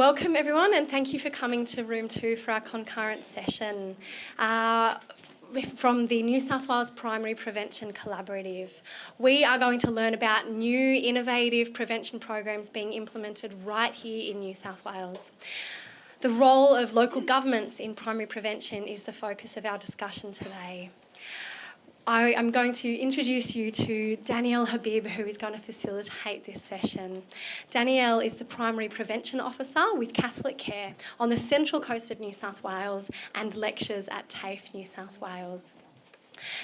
Welcome everyone, and thank you for coming to room 2 for our concurrent session from the New South Wales Primary Prevention Collaborative. We are going to learn about new innovative prevention programs being implemented right here in New South Wales. The role of local governments in primary prevention is the focus of our discussion today. I am going to introduce you to Danielle Habib, who is going to facilitate this session. Danielle is the Primary Prevention Officer with CatholicCare on the central coast of New South Wales and lectures at TAFE New South Wales.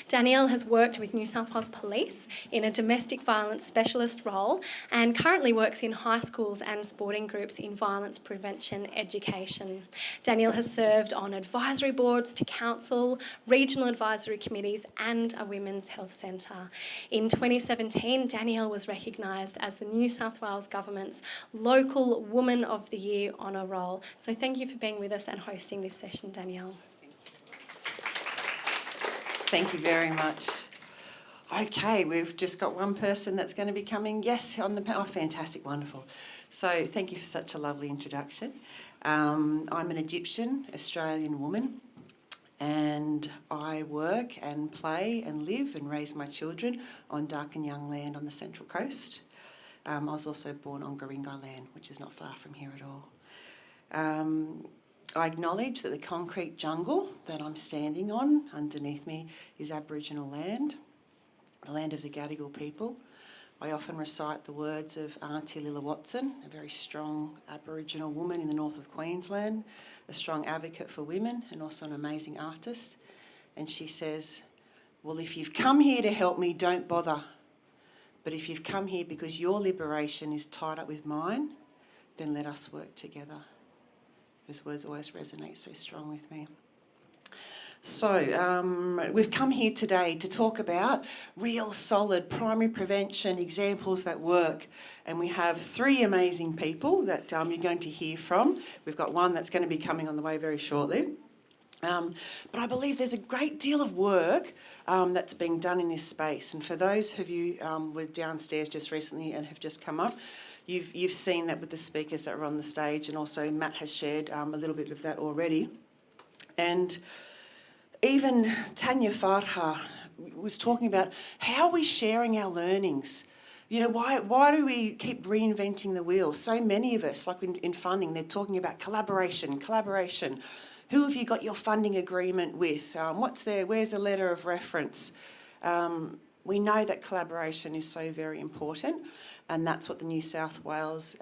Danielle has worked with New South Wales Police in a domestic violence specialist role and currently works in high schools and sporting groups in violence prevention education. Danielle has served on advisory boards to council, regional advisory committees and a women's health centre. In 2017, Danielle was recognised as the New South Wales Government's Local Woman of the Year honour roll. So thank you for being with us and hosting this session, Danielle. Thank you very much. Okay, we've just got one person that's going to be coming. Yes, on the panel. Oh, fantastic, wonderful. So thank you for such a lovely introduction. I'm an Egyptian Australian woman, and I work and play and live and raise my children on dark and young land on the Central Coast. I was also born on Garinga land, which is not far from here at all. I acknowledge that the concrete jungle that I'm standing on underneath me is Aboriginal land, the land of the Gadigal people. I often recite the words of Auntie Lilla Watson, a very strong Aboriginal woman in the north of Queensland, a strong advocate for women and also an amazing artist. And she says, well, if you've come here to help me, don't bother. But if you've come here because your liberation is tied up with mine, then let us work together. Those words always resonate so strong with me. So we've come here today to talk about real solid primary prevention examples that work. And we have 3 amazing people that you're going to hear from. We've got one that's going to be coming on the way very shortly. But I believe there's a great deal of work that's being done in this space. And for those of you who were downstairs just recently and have just come up, You've seen that with the speakers that were on the stage, and also Matt has shared a little bit of that already. And even Tanya Farha was talking about how are we sharing our learnings? You know, why do we keep reinventing the wheel? So many of us, like in funding, they're talking about collaboration. Who have you got your funding agreement with? Where's a letter of reference? We know that collaboration is so very important, and that's what the New South Wales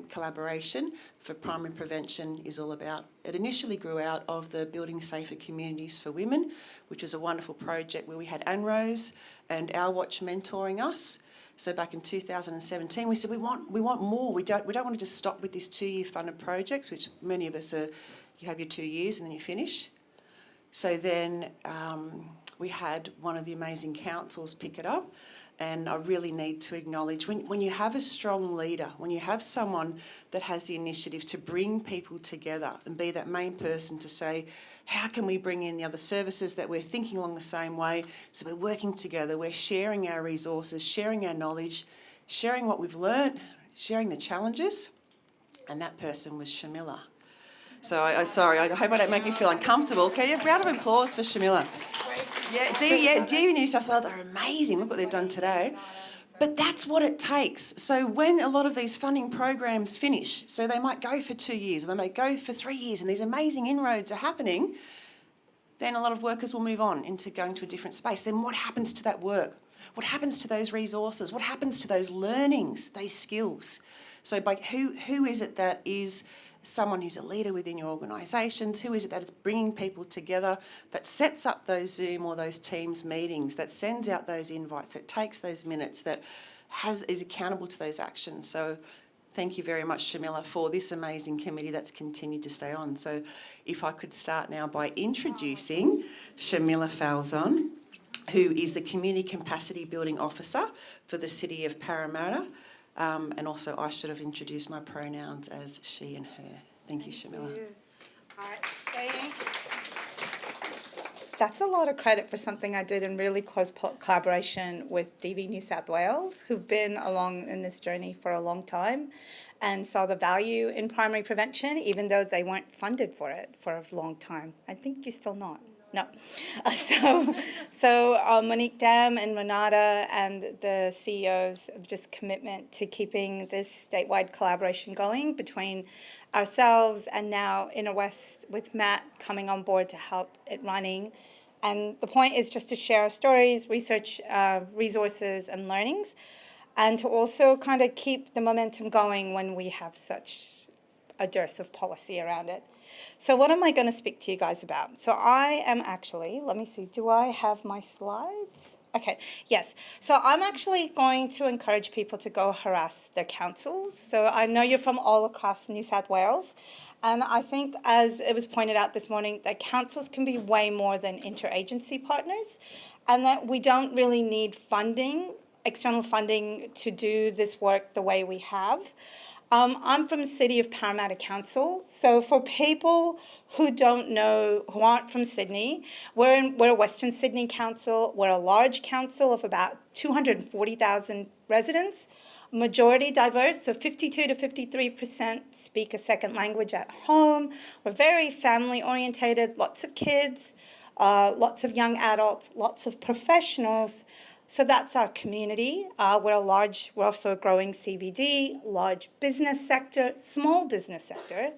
collaboration for primary prevention is all about. It initially grew out of the Building Safer Communities for Women, which was a wonderful project where we had ANROS and Our Watch mentoring us. So back in 2017, we said we want more. We don't want to just stop with this 2-year funded projects, which many of us are. You have your 2 years and then you finish. So then we had one of the amazing councils pick it up, and I really need to acknowledge when you have a strong leader, when you have someone that has the initiative to bring people together and be that main person to say, how can we bring in the other services that we're thinking along the same way? So we're working together, we're sharing our resources, sharing our knowledge, sharing what we've learnt, sharing the challenges, and that person was Sharmilla. So I hope I don't make you feel uncomfortable. Okay, you have a round of applause for Sharmilla. DU New South Wales are amazing. Look what they've done today. But that's what it takes. So when a lot of these funding programs finish, so they might go for 2 years, or they might go for 3 years, and these amazing inroads are happening, then a lot of workers will move on into going to a different space. Then what happens to that work? What happens to those resources? What happens to those learnings, those skills? So who is it that is someone who's a leader within your organisations? Who is it that is bringing people together, that sets up those Zoom or those Teams meetings, that sends out those invites, that takes those minutes, that is accountable to those actions? So thank you very much, Sharmilla, for this amazing committee that's continued to stay on. So if I could start now by introducing Sharmilla Falzon, who is the Community Capacity Building Officer for the City of Parramatta. And also I should have introduced my pronouns as she and her. Thank you, Sharmilla. All right, thanks. That's a lot of credit for something I did in really close collaboration with DV New South Wales, who've been along in this journey for a long time and saw the value in primary prevention, even though they weren't funded for it for a long time. I think you're still not. No. So Monique Dam and Renata and the CEOs of just commitment to keeping this statewide collaboration going between ourselves and now Inner West with Matt coming on board to help it running. And the point is just to share our stories, research, resources and learnings, and to also kind of keep the momentum going when we have such a dearth of policy around it. So what am I going to speak to you guys about? So I am actually, let me see, do I have my slides? Okay, yes. So I'm actually going to encourage people to go harass their councils. So I know you're from all across New South Wales. And I think, as it was pointed out this morning, that councils can be way more than interagency partners, and that we don't really need funding, external funding, to do this work the way we have. I'm from the city of Parramatta Council, so for people who don't know, who aren't from Sydney, we're a Western Sydney council. We're a large council of about 240,000 residents, majority diverse, so 52 to 53% speak a second language at home. We're very family orientated, lots of kids, lots of young adults, lots of professionals. So that's our community. We're also a growing CBD, large business sector, small business sector,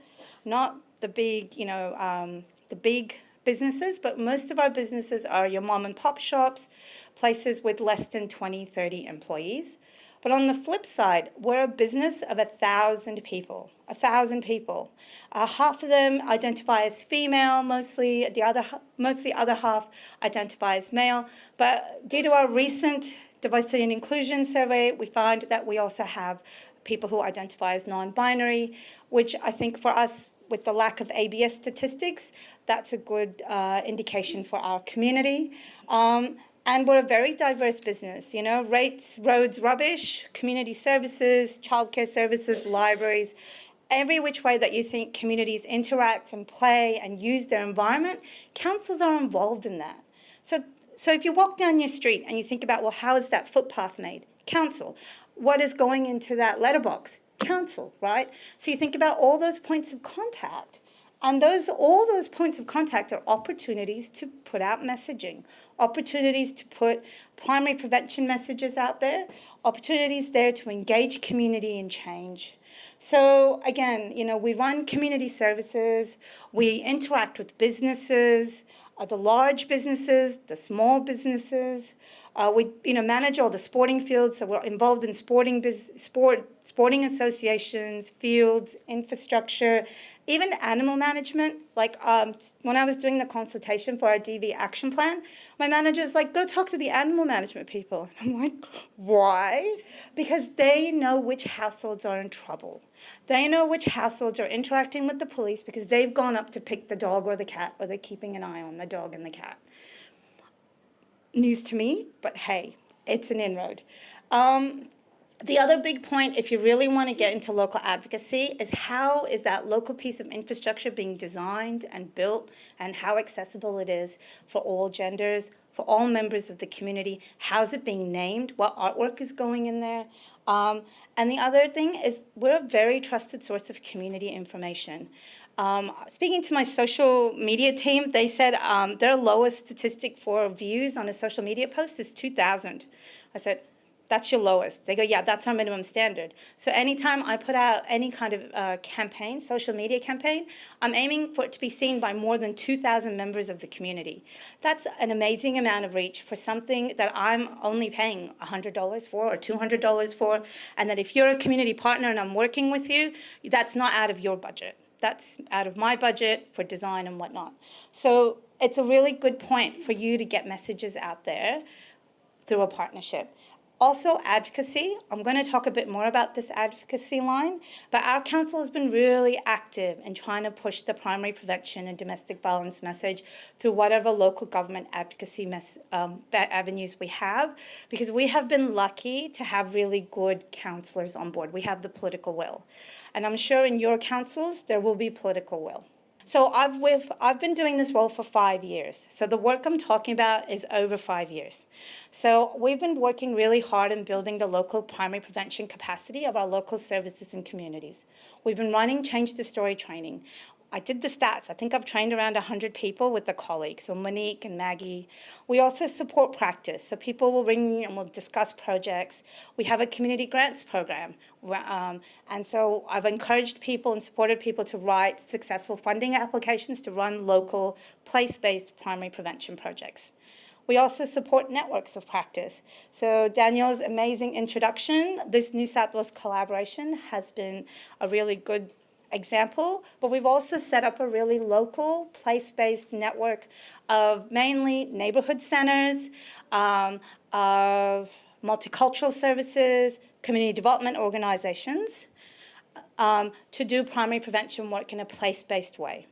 not the big, the big businesses, but most of our businesses are your mom and pop shops, places with less than 20, 30 employees. But on the flip side, we're a business of 1,000 people, 1,000 people. Half of them identify as female, mostly the other half identify as male. But due to our recent diversity and inclusion survey, we find that we also have people who identify as non-binary, which I think for us, with the lack of ABS statistics, that's a good indication for our community. And we're a very diverse business, rates, roads, rubbish, community services, childcare services, libraries, every which way that you think communities interact and play and use their environment, councils are involved in that. So if you walk down your street and you think about, well, how is that footpath made? Council. What is going into that letterbox? Council, right? So you think about all those points of contact. And all those points of contact are opportunities to put out messaging, opportunities to put primary prevention messages out there, opportunities there to engage community in change. So again, we run community services, we interact with businesses, the large businesses, the small businesses. We manage all the sporting fields, so we're involved in sporting associations, fields, infrastructure, even animal management. Like when I was doing the consultation for our DV action plan, my manager's like, go talk to the animal management people. I'm like, why? Because they know which households are in trouble. They know which households are interacting with the police because they've gone up to pick the dog or the cat, or they're keeping an eye on the dog and the cat. News to me, but hey, it's an inroad. The other big point, if you really want to get into local advocacy, is how is that local piece of infrastructure being designed and built, and how accessible it is for all genders, for all members of the community. How's it being named? What artwork is going in there? And the other thing is we're a very trusted source of community information. Speaking to my social media team, they said their lowest statistic for views on a social media post is 2,000. I said, that's your lowest. They go, yeah, that's our minimum standard. So anytime I put out any kind of campaign, social media campaign, I'm aiming for it to be seen by more than 2,000 members of the community. That's an amazing amount of reach for something that I'm only paying $100 for or $200 for, and that if you're a community partner and I'm working with you, that's not out of your budget. That's out of my budget for design and whatnot. So it's a really good point for you to get messages out there through a partnership. Also, advocacy. I'm going to talk a bit more about this advocacy line, but our council has been really active in trying to push the primary prevention and domestic violence message through whatever local government advocacy avenues we have, because we have been lucky to have really good councillors on board. We have the political will. And I'm sure in your councils, there will be political will. So I've been doing this role for 5 years. So the work I'm talking about is over 5 years. So we've been working really hard in building the local primary prevention capacity of our local services and communities. We've been running Change the Story training. I did the stats. I think I've trained around 100 people with the colleagues, so Monique and Maggie. We also support practice, so people will ring me and we'll discuss projects. We have a community grants program, and so I've encouraged people and supported people to write successful funding applications to run local, place-based primary prevention projects. We also support networks of practice. So Danielle's amazing introduction, this New South Wales collaboration has been a really good example, but we've also set up a really local, place-based network of mainly neighbourhood centres, of multicultural services, community development organisations, to do primary prevention work in a place-based way.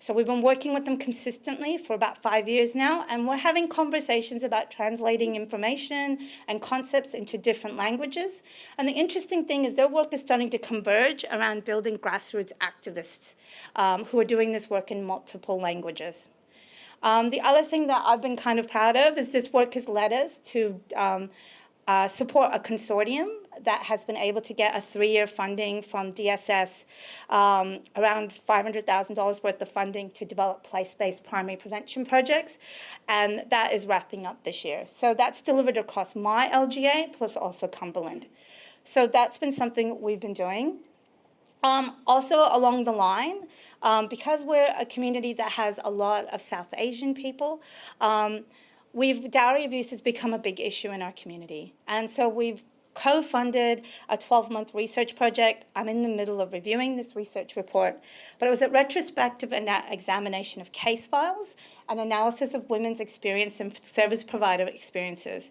So we've been working with them consistently for about 5 years now, and we're having conversations about translating information and concepts into different languages. And the interesting thing is their work is starting to converge around building grassroots activists who are doing this work in multiple languages. The other thing that I've been kind of proud of is this work has led us to support a consortium that has been able to get a 3-year funding from DSS, around $500,000 worth of funding to develop place-based primary prevention projects, and that is wrapping up this year. So that's delivered across my LGA plus also Cumberland. So that's been something we've been doing. Also along the line, because we're a community that has a lot of South Asian people, dowry abuse has become a big issue in our community. And so we've co-funded a 12-month research project. I'm in the middle of reviewing this research report, but it was a retrospective examination of case files and analysis of women's experience and service provider experiences.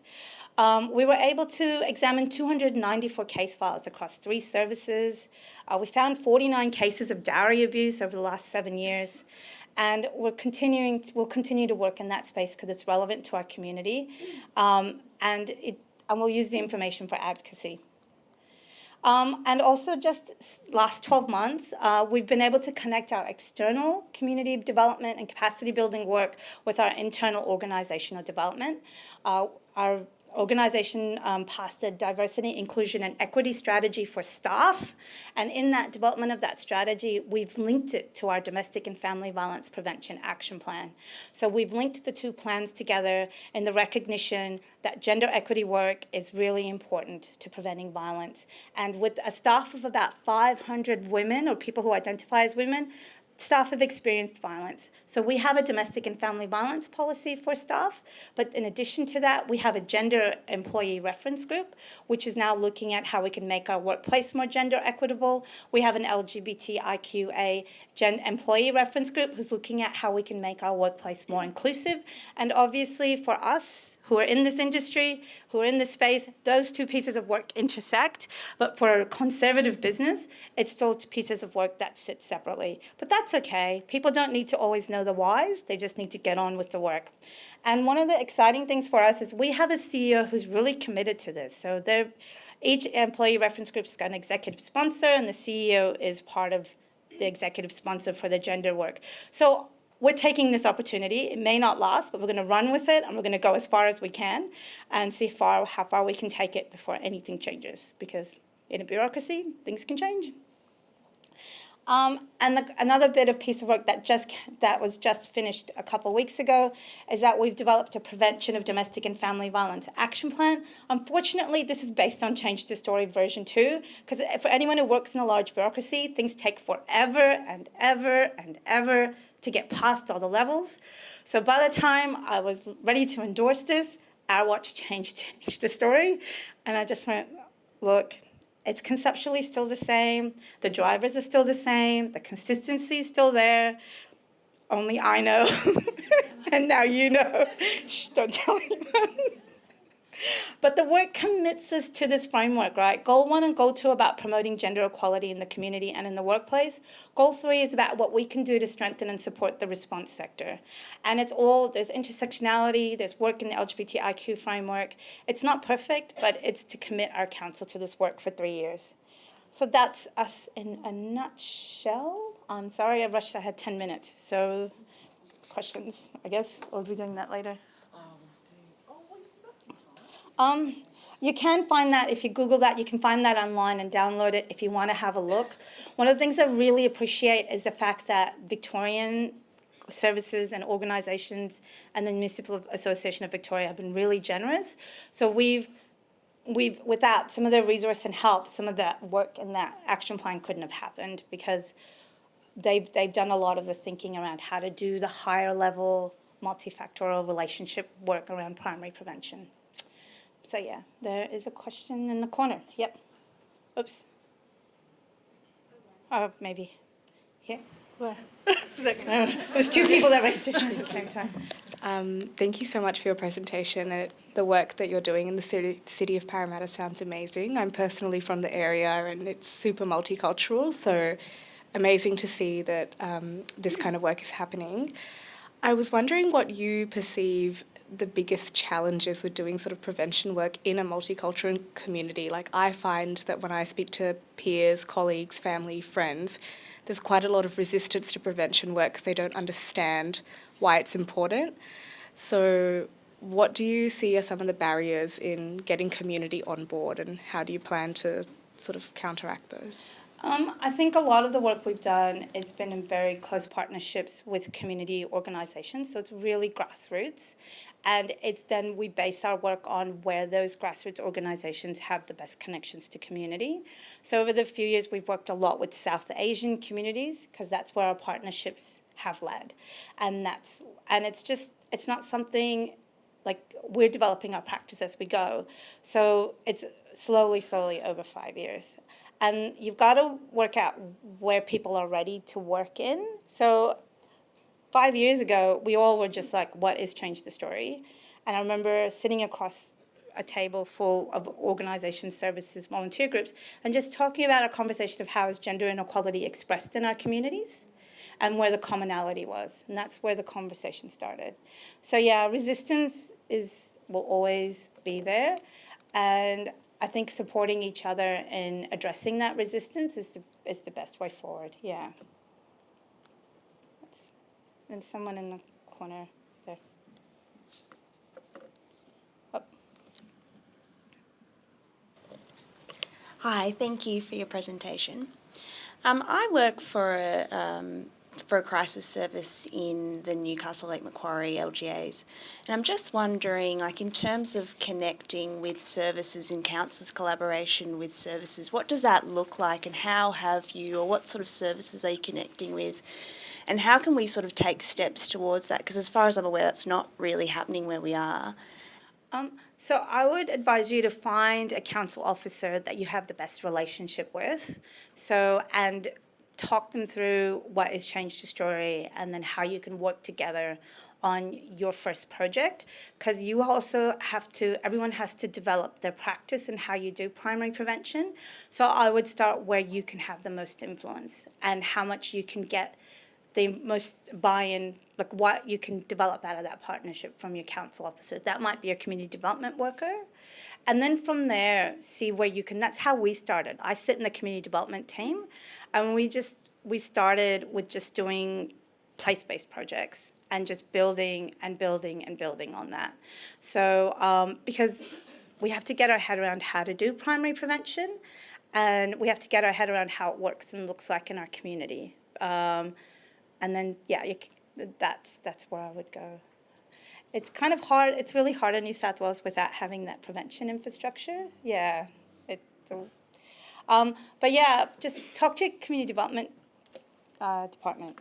We were able to examine 294 case files across 3 services. We found 49 cases of dowry abuse over the last 7 years. And we'll continue to work in that space because it's relevant to our community, and we'll use the information for advocacy. And also just last 12 months, we've been able to connect our external community development and capacity building work with our internal organizational development. Our organization passed a diversity, inclusion, and equity strategy for staff. And in that development of that strategy, we've linked it to our domestic and family violence prevention action plan. So we've linked the 2 plans together in the recognition that gender equity work is really important to preventing violence. And with a staff of about 500 women or people who identify as women, staff have experienced violence. So we have a domestic and family violence policy for staff, but in addition to that, we have a gender employee reference group, which is now looking at how we can make our workplace more gender equitable. We have an LGBTIQA employee reference group who's looking at how we can make our workplace more inclusive. And obviously for us, who are in this industry, who are in this space, those 2 pieces of work intersect. But for a conservative business, it's still pieces of work that sit separately. But that's okay. People don't need to always know the whys. They just need to get on with the work. And one of the exciting things for us is we have a CEO who's really committed to this. So each employee reference group's got an executive sponsor, and the CEO is part of the executive sponsor for the gender work. So we're taking this opportunity. It may not last, but we're going to run with it, and we're going to go as far as we can and see how far we can take it before anything changes, because in a bureaucracy, things can change. Another bit of piece of work that was just finished a couple of weeks ago is that we've developed a prevention of domestic and family violence action plan. Unfortunately, this is based on Change the Story version 2, because for anyone who works in a large bureaucracy, things take forever and ever and ever to get past all the levels. So by the time I was ready to endorse this, our watch changed the story, and I just went, look, it's conceptually still the same, the drivers are still the same, the consistency is still there, only I know, and now you know. Shh, don't tell anyone. But the work commits us to this framework, right? Goal 1 and Goal 2 are about promoting gender equality in the community and in the workplace. Goal 3 is about what we can do to strengthen and support the response sector. And there's intersectionality, there's work in the LGBTIQ framework. It's not perfect, but it's to commit our council to this work for 3 years. So that's us in a nutshell. I'm sorry, I rushed. I had 10 minutes. So questions, I guess. Or we'll be doing that later. You can find that, if you Google that, you can find that online and download it if you want to have a look. One of the things I really appreciate is the fact that Victorian services and organisations and the Municipal Association of Victoria have been really generous. So we've without some of their resource and help, some of that work in that action plan couldn't have happened, because they've done a lot of the thinking around how to do the higher level multifactorial relationship work around primary prevention. So yeah, there is a question in the corner. Yep. Oops. Oh, maybe here. Where? There's two people that raised their hands at the same time. Thank you so much for your presentation. The work that you're doing in the city of Parramatta sounds amazing. I'm personally from the area and it's super multicultural, so amazing to see that this kind of work is happening. I was wondering what you perceive the biggest challenges with doing sort of prevention work in a multicultural community. Like, I find that when I speak to peers, colleagues, family, friends, there's quite a lot of resistance to prevention work because they don't understand why it's important. So what do you see are some of the barriers in getting community on board, and how do you plan to sort of counteract those? I think a lot of the work we've done has been in very close partnerships with community organisations, so it's really grassroots. And it's then we base our work on where those grassroots organisations have the best connections to community. So over the few years, we've worked a lot with South Asian communities, because that's where our partnerships have led. And it's not something like we're developing our practice as we go. So it's slowly over 5 years. And you've got to work out where people are ready to work in. So 5 years ago, we all were just like, what is Change the Story? And I remember sitting across a table full of organisations, services, volunteer groups, and just talking about a conversation of how is gender inequality expressed in our communities and where the commonality was. And that's where the conversation started. So yeah, resistance will always be there. And I think supporting each other in addressing that resistance is the best way forward, yeah. And someone in the corner there. Oh. Hi, thank you for your presentation. I work for a crisis service in the Newcastle Lake Macquarie LGAs, and I'm just wondering, like, in terms of connecting with services and councils' collaboration with services, what does that look like, and how have you, or what sort of services are you connecting with? And how can we sort of take steps towards that? Because as far as I'm aware, that's not really happening where we are. So I would advise you to find a council officer that you have the best relationship with. And talk them through what is Change the Story, and then how you can work together on your first project. Because you also everyone has to develop their practice and how you do primary prevention. So I would start where you can have the most influence and how much you can get the most buy-in, like what you can develop out of that partnership from your council officers. That might be a community development worker. And then from there, see where you can, that's how we started. I sit in the community development team, and we started with just doing place-based projects and just building and building and building on that. So because we have to get our head around how to do primary prevention, and we have to get our head around how it works and looks like in our community. And then, yeah, that's where I would go. It's kind of hard. It's really hard in New South Wales without having that prevention infrastructure. Yeah. But yeah, just talk to your community development department.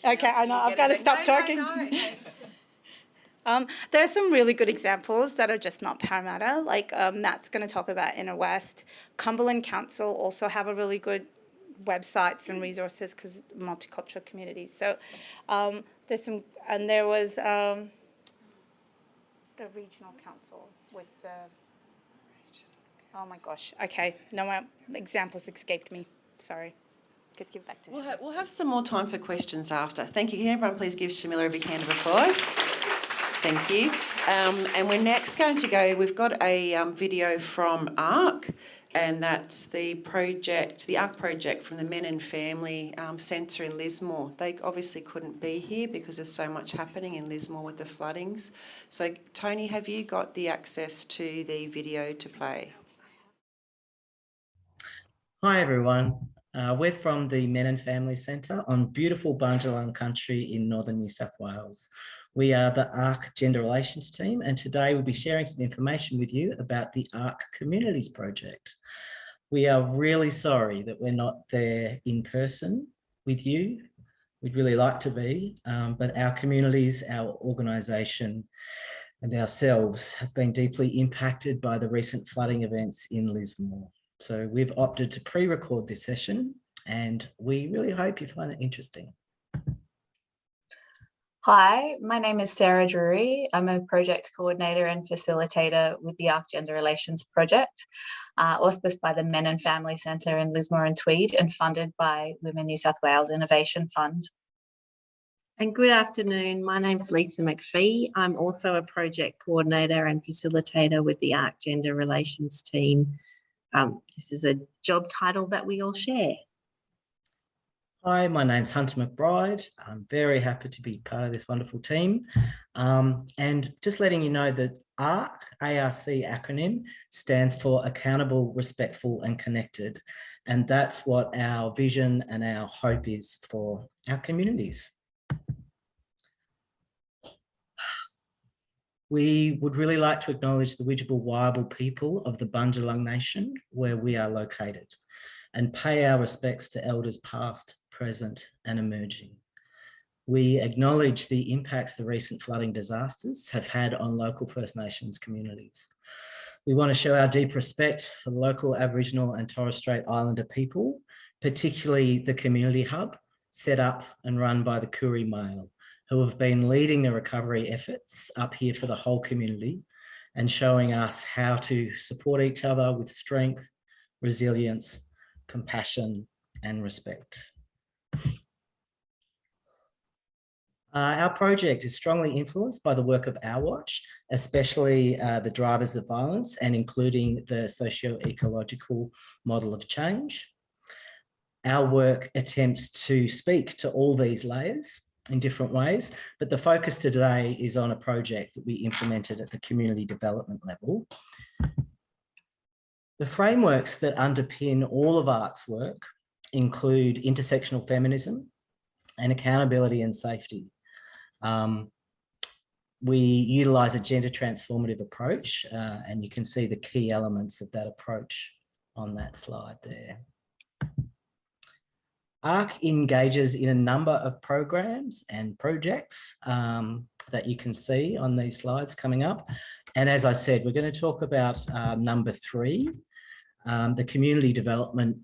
Okay, I know. I've got to stop talking. There are some really good examples that are just not Parramatta. Like Matt's going to talk about Inner West. Cumberland Council also have a really good websites and resources because multicultural communities. So there's some, and there was the regional council with the, oh my gosh, okay, no more examples escaped me, sorry. Could give back to We'll have some more time for questions after. Thank you. Can everyone please give Sharmilla a big hand of applause? Thank you. And we're next going to go, we've got a video from ARC. and that's the project, the ARC project from the Men and Family Centre in Lismore. They obviously couldn't be here because there's so much happening in Lismore with the floodings. So, Tony, have you got the access to the video to play? Hi everyone, we're from the Men and Family Centre on beautiful Bundjalung country in northern New South Wales. We are the ARC Gender Relations team, and today we'll be sharing some information with you about the ARC Communities project. We are really sorry that we're not there in person with you. We'd really like to be, but our communities, our organisation and ourselves have been deeply impacted by the recent flooding events in Lismore. So we've opted to pre-record this session, and we really hope you find it interesting. Hi, my name is Sarah Drury. I'm a project coordinator and facilitator with the ARC Gender Relations project, auspiced by the Men and Family Centre in Lismore and Tweed and funded by Women New South Wales Innovation Fund. And good afternoon, my name's Lisa McPhie. I'm also a project coordinator and facilitator with the ARC Gender Relations team. This is a job title that we all share. Hi, my name's Hunter McBride. I'm very happy to be part of this wonderful team. And just letting you know that ARC, ARC acronym, stands for Accountable, Respectful and Connected. And that's what our vision and our hope is for our communities. We would really like to acknowledge the Widjabul Waiable people of the Bundjalung Nation, where we are located, and pay our respects to elders past, present and emerging. We acknowledge the impacts the recent flooding disasters have had on local First Nations communities. We want to show our deep respect for the local Aboriginal and Torres Strait Islander people, particularly the community hub set up and run by the Koori Mail, who have been leading the recovery efforts up here for the whole community and showing us how to support each other with strength, resilience, compassion and respect. Our project is strongly influenced by the work of Our Watch, especially the drivers of violence and including the socio-ecological model of change. Our work attempts to speak to all these layers in different ways, but the focus today is on a project that we implemented at the community development level. The frameworks that underpin all of ARC's work include intersectional feminism and accountability and safety. We utilise a gender transformative approach, and you can see the key elements of that approach on that slide there. ARC engages in a number of programs and projects that you can see on these slides coming up. And as I said, we're going to talk about number 3, the community development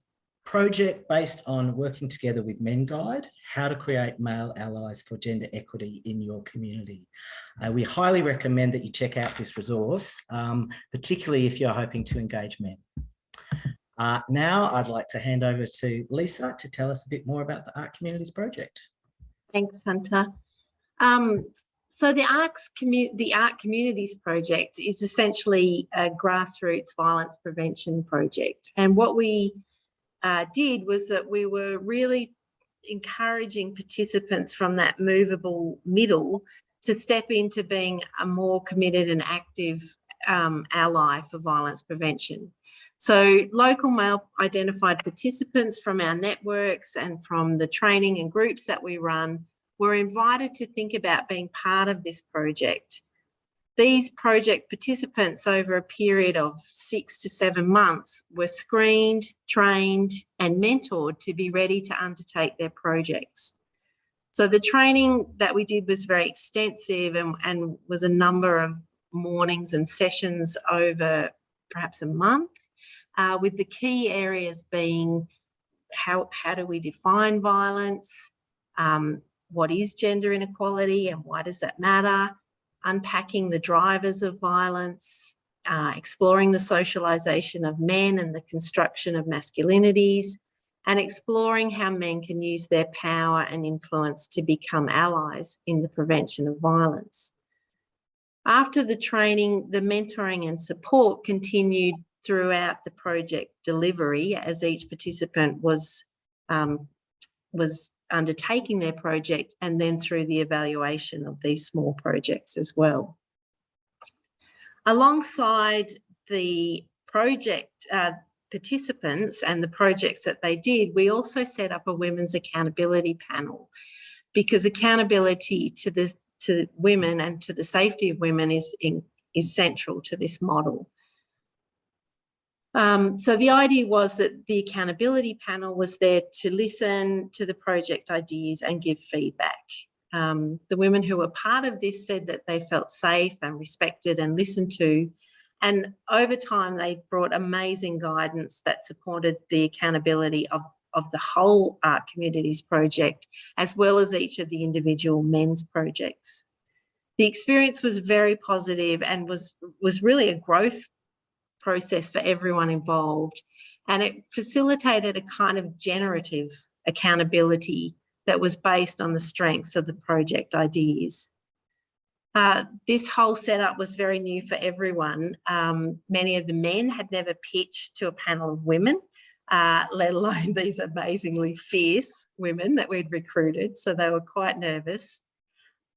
project based on working together with McBride, how to create male allies for gender equity in your community. We highly recommend that you check out this resource, particularly if you're hoping to engage men. Now I'd like to hand over to Lisa to tell us a bit more about the ARC Communities project. Thanks, Hunter. So the ARC Communities project is essentially a grassroots violence prevention project. And what we did was that we were really encouraging participants from that movable middle to step into being a more committed and active ally for violence prevention. So local male identified participants from our networks and from the training and groups that we run were invited to think about being part of this project. These project participants over a period of 6 to 7 months were screened, trained and mentored to be ready to undertake their projects. So the training that we did was very extensive and was a number of mornings and sessions over perhaps a month, with the key areas being how do we define violence, what is gender inequality and why does that matter, unpacking the drivers of violence, exploring the socialisation of men and the construction of masculinities, and exploring how men can use their power and influence to become allies in the prevention of violence. After the training, the mentoring and support continued throughout the project delivery as each participant was undertaking their project, and then through the evaluation of these small projects as well. Alongside the project participants and the projects that they did, we also set up a women's accountability panel, because accountability to women and to the safety of women is central to this model. So the idea was that the accountability panel was there to listen to the project ideas and give feedback. The women who were part of this said that they felt safe and respected and listened to, and over time they brought amazing guidance that supported the accountability of the whole Art Communities project, as well as each of the individual men's projects. The experience was very positive and was really a growth process for everyone involved, and it facilitated a kind of generative accountability that was based on the strengths of the project ideas. This whole setup was very new for everyone. Many of the men had never pitched to a panel of women, let alone these amazingly fierce women that we'd recruited, so they were quite nervous.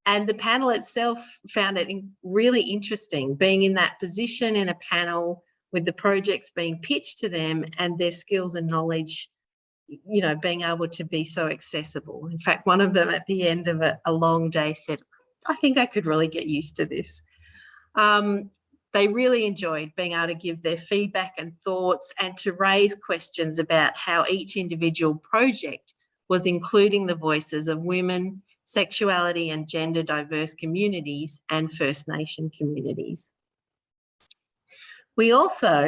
And the panel itself found it really interesting, being in that position in a panel with the projects being pitched to them and their skills and knowledge, you know, being able to be so accessible. In fact, one of them at the end of a long day said, I think I could really get used to this. They really enjoyed being able to give their feedback and thoughts and to raise questions about how each individual project was including the voices of women, sexuality and gender diverse communities and First Nation communities. We also,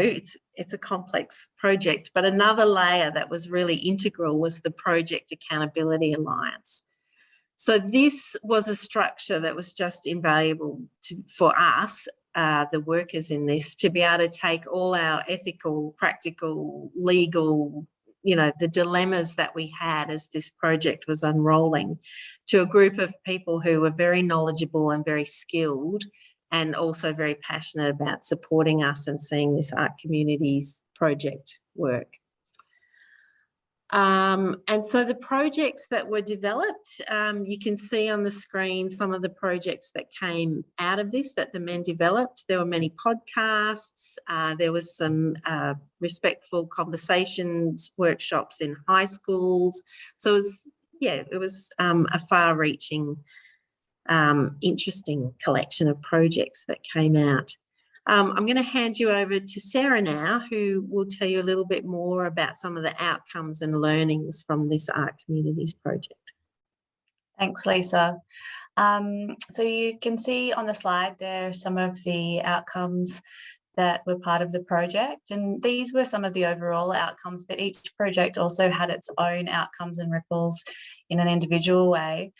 it's a complex project, but another layer that was really integral was the Project Accountability Alliance. So this was a structure that was just invaluable for us, the workers in this, to be able to take all our ethical, practical, legal, you know, the dilemmas that we had as this project was unrolling to a group of people who were very knowledgeable and very skilled, and also very passionate about supporting us and seeing this Art Communities project work. And so the projects that were developed, you can see on the screen some of the projects that came out of this that the men developed. There were many podcasts, there was some respectful conversations, workshops in high schools. So it was a far-reaching, interesting collection of projects that came out. I'm going to hand you over to Sarah now, who will tell you a little bit more about some of the outcomes and learnings from this Art Communities project. Thanks, Lisa. So you can see on the slide there some of the outcomes that were part of the project, and these were some of the overall outcomes, but each project also had its own outcomes and ripples in an individual way.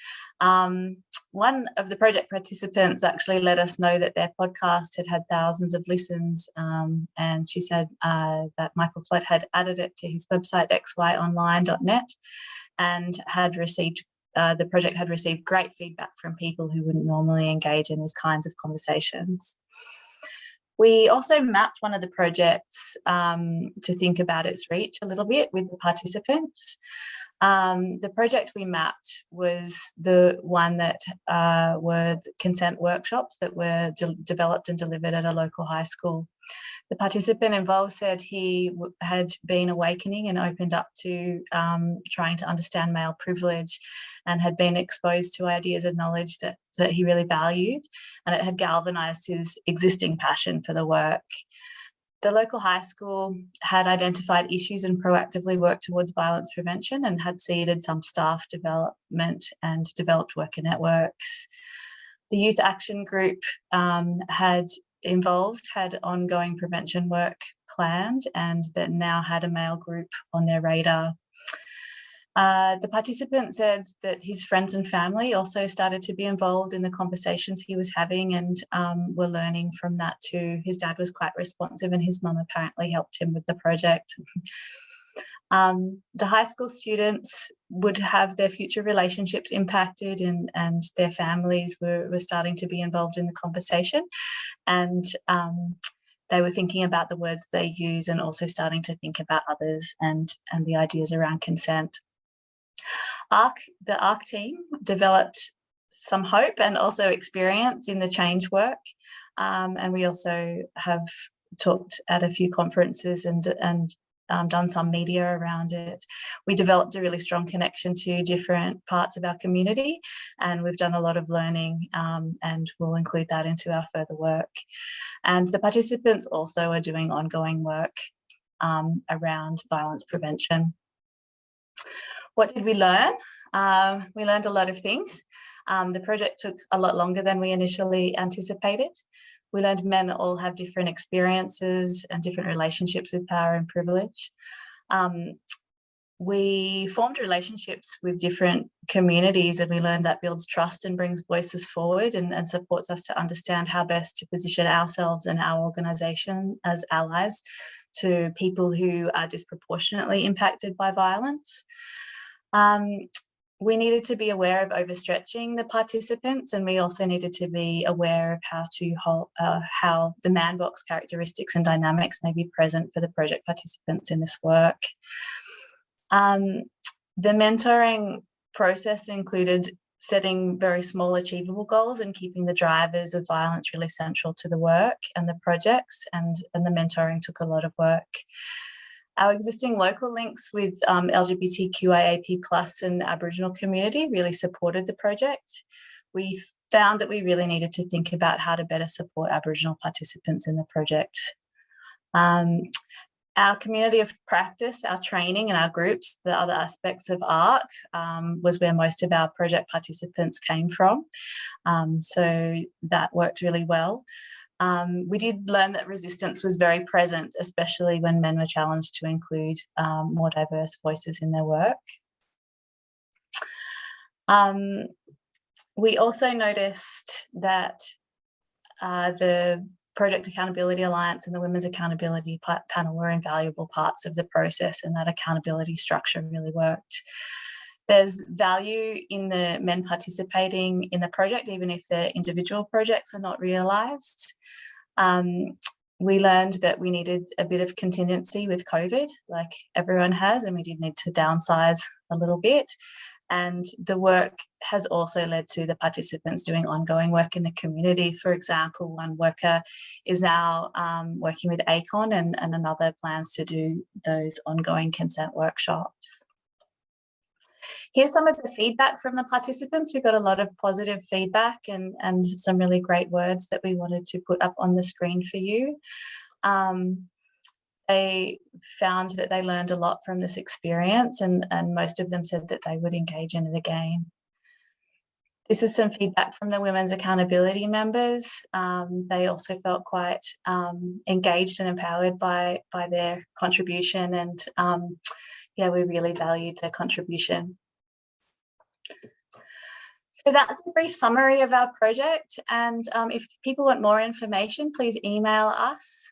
One of the project participants actually let us know that their podcast had thousands of listens, and she said that Michael Flett had added it to his website xyonline.net and had received the project had received great feedback from people who wouldn't normally engage in these kinds of conversations. We also mapped one of the projects to think about its reach a little bit with the participants. The project we mapped was the one that were the consent workshops that were developed and delivered at a local high school. The participant involved said he had been awakening and opened up to trying to understand male privilege, and had been exposed to ideas and knowledge that he really valued, and it had galvanised his existing passion for the work. The local high school had identified issues and proactively worked towards violence prevention, and had seeded some staff development and developed worker networks. The youth action group had ongoing prevention work planned, and that now had a male group on their radar. The participant said that his friends and family also started to be involved in the conversations he was having, and were learning from that too. His dad was quite responsive, and his mum apparently helped him with the project. The high school students would have their future relationships impacted, and their families were starting to be involved in the conversation. And they were thinking about the words they use and also starting to think about others and the ideas around consent. The ARC team developed some hope and also experience in the change work, and we also have talked at a few conferences and done some media around it. We developed a really strong connection to different parts of our community, and we've done a lot of learning, and we'll include that into our further work. And the participants also are doing ongoing work around violence prevention. What did we learn? We learned a lot of things. The project took a lot longer than we initially anticipated. We learned men all have different experiences and different relationships with power and privilege. We formed relationships with different communities, and we learned that builds trust and brings voices forward and supports us to understand how best to position ourselves and our organisation as allies to people who are disproportionately impacted by violence. We needed to be aware of overstretching the participants, and we also needed to be aware of how the man box characteristics and dynamics may be present for the project participants in this work. The mentoring process included setting very small achievable goals and keeping the drivers of violence really central to the work and the projects, and the mentoring took a lot of work. Our existing local links with LGBTQIAP+ and Aboriginal community really supported the project. We found that we really needed to think about how to better support Aboriginal participants in the project. Our community of practice, our training and our groups, the other aspects of ARC, was where most of our project participants came from. So that worked really well. We did learn that resistance was very present, especially when men were challenged to include more diverse voices in their work. We also noticed that the Project Accountability Alliance and the Women's Accountability Panel were invaluable parts of the process, and that accountability structure really worked. There's value in the men participating in the project, even if their individual projects are not realised. We learned that we needed a bit of contingency with COVID, like everyone has, and we did need to downsize a little bit. And the work has also led to the participants doing ongoing work in the community. For example, one worker is now working with ACON, and another plans to do those ongoing consent workshops. Here's some of the feedback from the participants. We got a lot of positive feedback and some really great words that we wanted to put up on the screen for you. They found that they learned a lot from this experience, and most of them said that they would engage in it again. This is some feedback from the Women's Accountability members. They also felt quite engaged and empowered by their contribution, and yeah, we really valued their contribution. So that's a brief summary of our project, and if people want more information, please email us.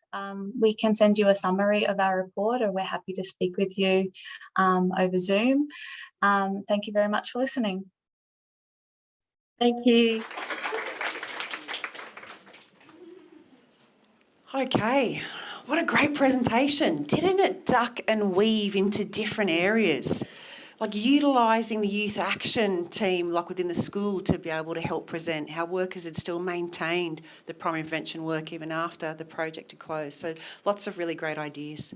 We can send you a summary of our report, or we're happy to speak with you over Zoom. Thank you very much for listening. Thank you. Okay, what a great presentation. Didn't it duck and weave into different areas? Like utilising the youth action team, like within the school, to be able to help present how workers had still maintained the primary prevention work even after the project had closed. So lots of really great ideas.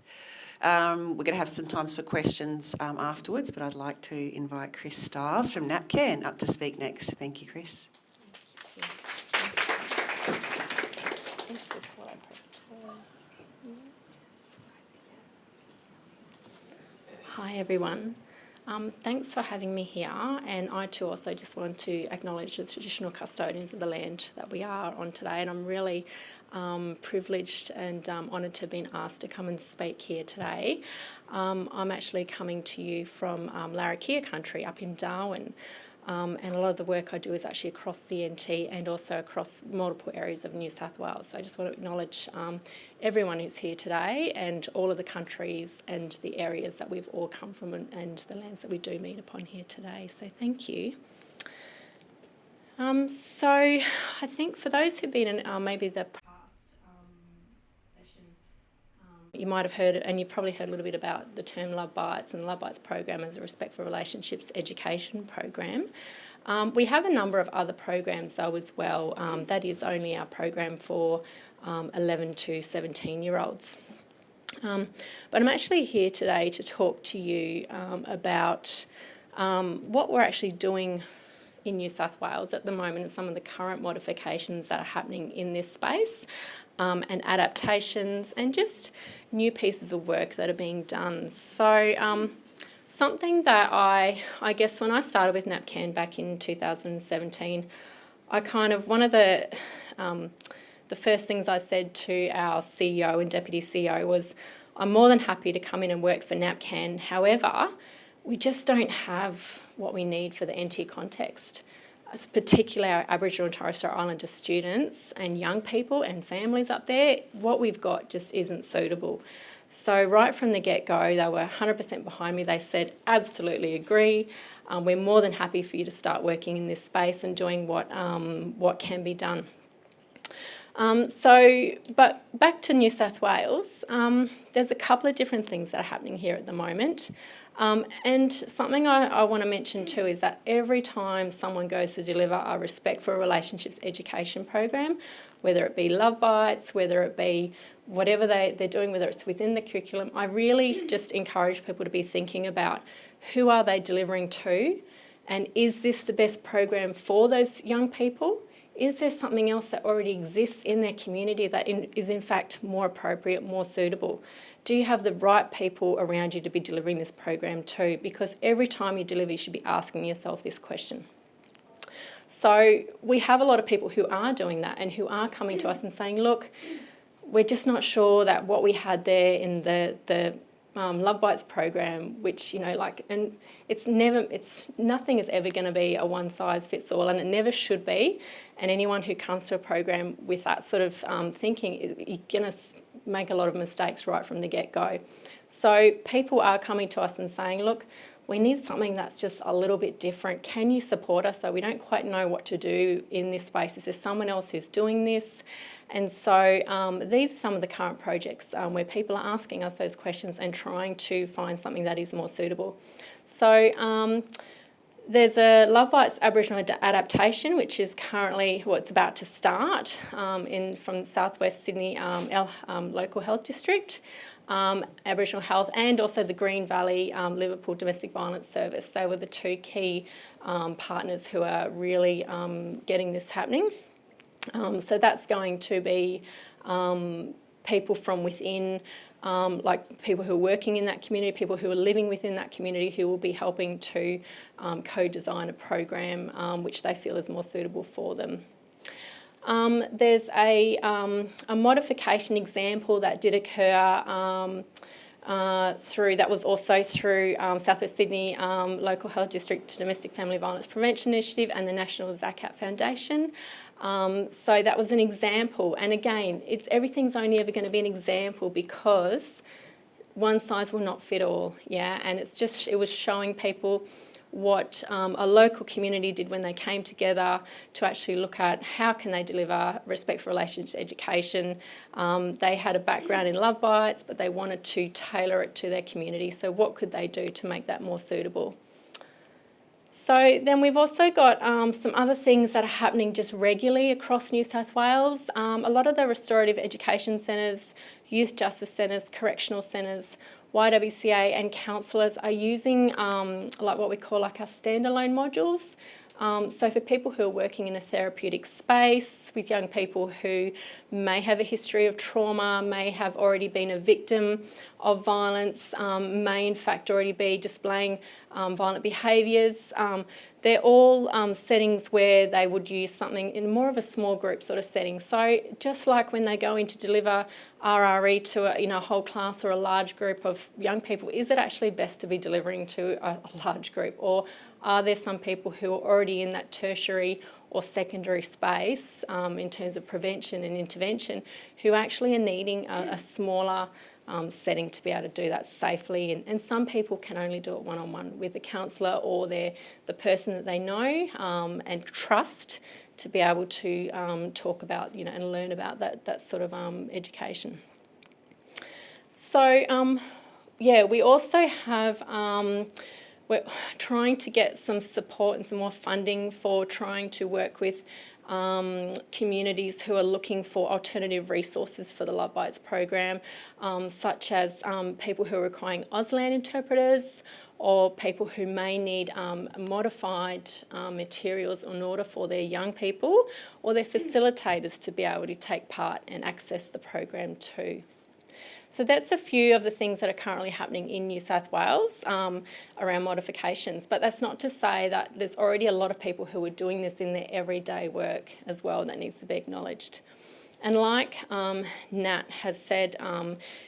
We're going to have some time for questions afterwards, but I'd like to invite Kris Styles from NAPCAN up to speak next. Thank you, Kris. Hi everyone. Thanks for having me here, and I too also just want to acknowledge the traditional custodians of the land that we are on today, and I'm really privileged and honoured to have been asked to come and speak here today. I'm actually coming to you from Larrakia country up in Darwin, and a lot of the work I do is actually across the NT and also across multiple areas of New South Wales. So I just want to acknowledge everyone who's here today and all of the countries and the areas that we've all come from and the lands that we do meet upon here today. So thank you. So I think for those who've been in maybe the past sessions You might have heard, and you've probably heard a little bit about the term Love Bites, and the Love Bites program is a Respect for Relationships education program. We have a number of other programs though as well. That is only our program for 11 to 17-year-olds. But I'm actually here today to talk to you about what we're actually doing in New South Wales at the moment and some of the current modifications that are happening in this space, and adaptations and just new pieces of work that are being done. So something that I guess when I started with NAPCAN back in 2017, one of the first things I said to our CEO and Deputy CEO was, I'm more than happy to come in and work for NAPCAN. However, we just don't have what we need for the NT context, particularly our Aboriginal and Torres Strait Islander students and young people and families up there. What we've got just isn't suitable. So right from the get-go, they were 100% behind me. They said, absolutely agree. We're more than happy for you to start working in this space and doing what can be done. But back to New South Wales, there's a couple of different things that are happening here at the moment. And something I want to mention too is that every time someone goes to deliver a Respect for Relationships education program, whether it be Love Bites, whether it be whatever they're doing, whether it's within the curriculum, I really just encourage people to be thinking about who are they delivering to, and is this the best program for those young people? Is there something else that already exists in their community that is in fact more appropriate, more suitable? Do you have the right people around you to be delivering this program to? Because every time you deliver, you should be asking yourself this question. So we have a lot of people who are doing that and who are coming to us and saying, look, we're just not sure that what we had there in the Love Bites program, which, and nothing is ever going to be a one size fits all, and it never should be. And anyone who comes to a program with that sort of thinking, you're going to make a lot of mistakes right from the get-go. So people are coming to us and saying, look, we need something that's just a little bit different. Can you support us? So we don't quite know what to do in this space. Is there someone else who's doing this? And so these are some of the current projects where people are asking us those questions and trying to find something that is more suitable. So there's a Love Bites Aboriginal adaptation, which is currently, it's about to start from Southwest Sydney Local Health District, Aboriginal Health, and also the Green Valley Liverpool Domestic Violence Service. They were the two key partners who are really getting this happening. So that's going to be people from within, like people who are working in that community, people who are living within that community, who will be helping to co-design a program which they feel is more suitable for them. There's a modification example that did occur that was also through South West Sydney Local Health District Domestic Family Violence Prevention Initiative and the National Zakat Foundation. So that was an example, and again, everything's only ever going to be an example because one size will not fit all, and it was showing people what a local community did when they came together to actually look at how can they deliver Respect for Relationships education. They had a background in Love Bites, but they wanted to tailor it to their community, so what could they do to make that more suitable? So then we've also got some other things that are happening just regularly across New South Wales. A lot of the restorative education centres, youth justice centres, correctional centres, YWCA and counsellors are using like what we call like our standalone modules. So for people who are working in a therapeutic space with young people who may have a history of trauma, may have already been a victim of violence, may in fact already be displaying violent behaviours, they're all settings where they would use something in more of a small group sort of setting. So just like when they go in to deliver RRE to a whole class or a large group of young people, is it actually best to be delivering to a large group, or are there some people who are already in that tertiary or secondary space in terms of prevention and intervention who actually are needing a smaller setting to be able to do that safely? And some people can only do it one-on-one with a counsellor or the person that they know and trust to be able to talk about and learn about that sort of education. So, we also have, we're trying to get some support and some more funding for trying to work with communities who are looking for alternative resources for the Love Bites program, such as people who are requiring Auslan interpreters, or people who may need modified materials in order for their young people or their facilitators to be able to take part and access the program too. So that's a few of the things that are currently happening in New South Wales around modifications. But that's not to say that there's already a lot of people who are doing this in their everyday work as well that needs to be acknowledged. And like Nat has said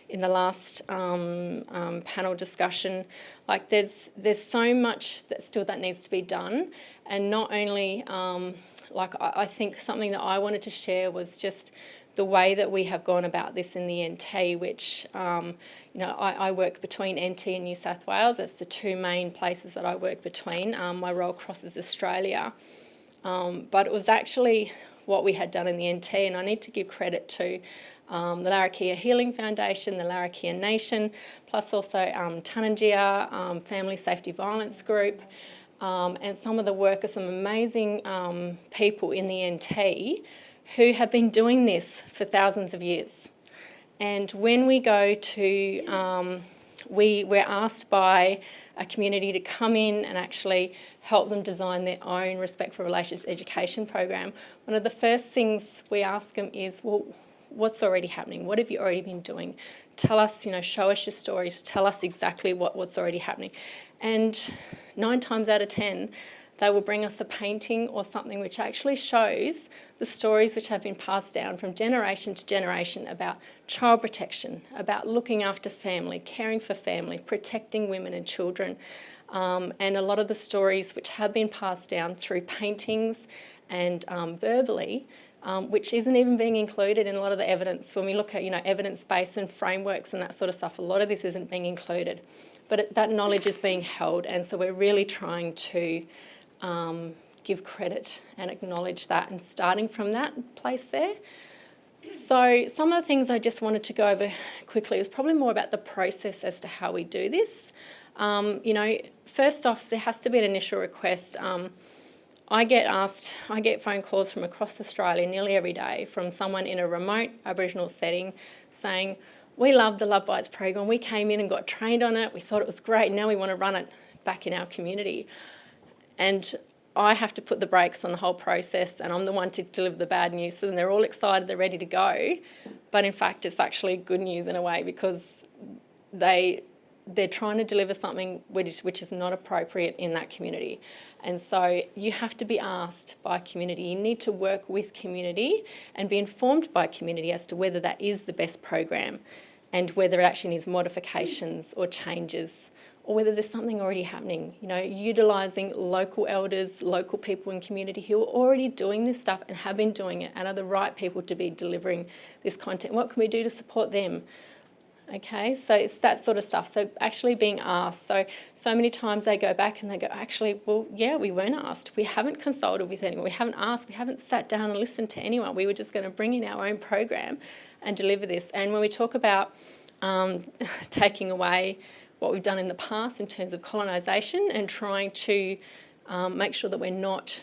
in the last panel discussion, like there's so much that needs to be done. And not only, I think something that I wanted to share was just the way that we have gone about this in the NT, which, I work between NT and New South Wales. That's the two main places that I work between. My role crosses Australia. But it was actually what we had done in the NT, and I need to give credit to the Larrakia Healing Foundation, the Larrakia Nation, plus also Tunangia, Family Safety Violence Group, and some of the work of some amazing people in the NT who have been doing this for thousands of years. And when we go to, we're asked by a community to come in and actually help them design their own respectful relationships education program. One of the first things we ask them is, well, what's already happening? What have you already been doing? Tell us, show us your stories, tell us exactly what's already happening. And 9 times out of 10, they will bring us a painting or something which actually shows the stories which have been passed down from generation to generation about child protection, about looking after family, caring for family, protecting women and children, and a lot of the stories which have been passed down through paintings and verbally, which isn't even being included in a lot of the evidence. When we look at, evidence-based and frameworks and that sort of stuff, a lot of this isn't being included. But that knowledge is being held, and so we're really trying to give credit and acknowledge that, and starting from that place there. So some of the things I just wanted to go over quickly is probably more about the process as to how we do this. First off, there has to be an initial request. I get phone calls from across Australia nearly every day from someone in a remote Aboriginal setting saying, we love the Love Bites program, we came in and got trained on it, we thought it was great, now we want to run it back in our community. And I have to put the brakes on the whole process, and I'm the one to deliver the bad news. So then they're all excited, they're ready to go. But in fact, it's actually good news in a way, because they're trying to deliver something which is not appropriate in that community. And so you have to be asked by community. You need to work with community and be informed by community as to whether that is the best program and whether it actually needs modifications or changes, or whether there's something already happening, utilising local elders, local people in community who are already doing this stuff and have been doing it and are the right people to be delivering this content. What can we do to support them? Okay, so it's that sort of stuff. So actually being asked. So many times they go back and they go, actually, well, yeah, we weren't asked. We haven't consulted with anyone. We haven't asked. We haven't sat down and listened to anyone. We were just going to bring in our own program and deliver this. And when we talk about taking away what we've done in the past in terms of colonisation and trying to make sure that we're not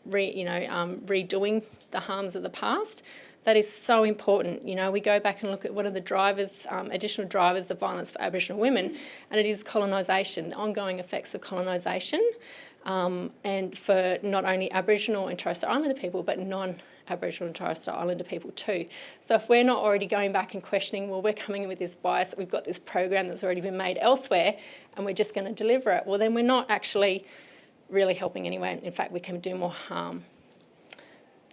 redoing the harms of the past, that is so important. We go back and look at what are the drivers, additional drivers of violence for Aboriginal women, and it is colonisation, the ongoing effects of colonisation, and for not only Aboriginal and Torres Strait Islander people, but non-Aboriginal and Torres Strait Islander people too. So if we're not already going back and questioning, well, we're coming in with this bias that we've got this program that's already been made elsewhere and we're just going to deliver it, well, then we're not actually really helping anyone. In fact, we can do more harm.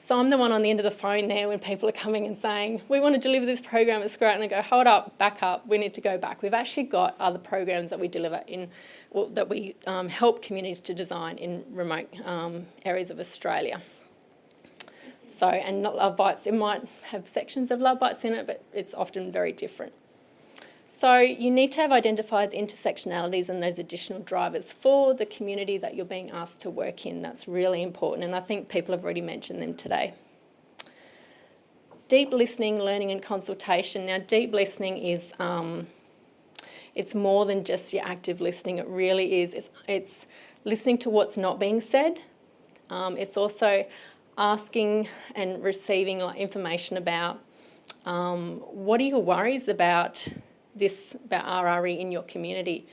So I'm the one on the end of the phone there when people are coming and saying, we want to deliver this program, it's great. And I go, hold up, back up, we need to go back. We've actually got other programs that we deliver in, or that we help communities to design in remote areas of Australia. So, and not Love Bites, it might have sections of Love Bites in it, but it's often very different. So you need to have identified the intersectionalities and those additional drivers for the community that you're being asked to work in. That's really important, and I think people have already mentioned them today. Deep listening, learning and consultation. Now, deep listening is It's more than just your active listening. It really is. It's listening to what's not being said. It's also asking and receiving information about what are your worries about RRE in your community.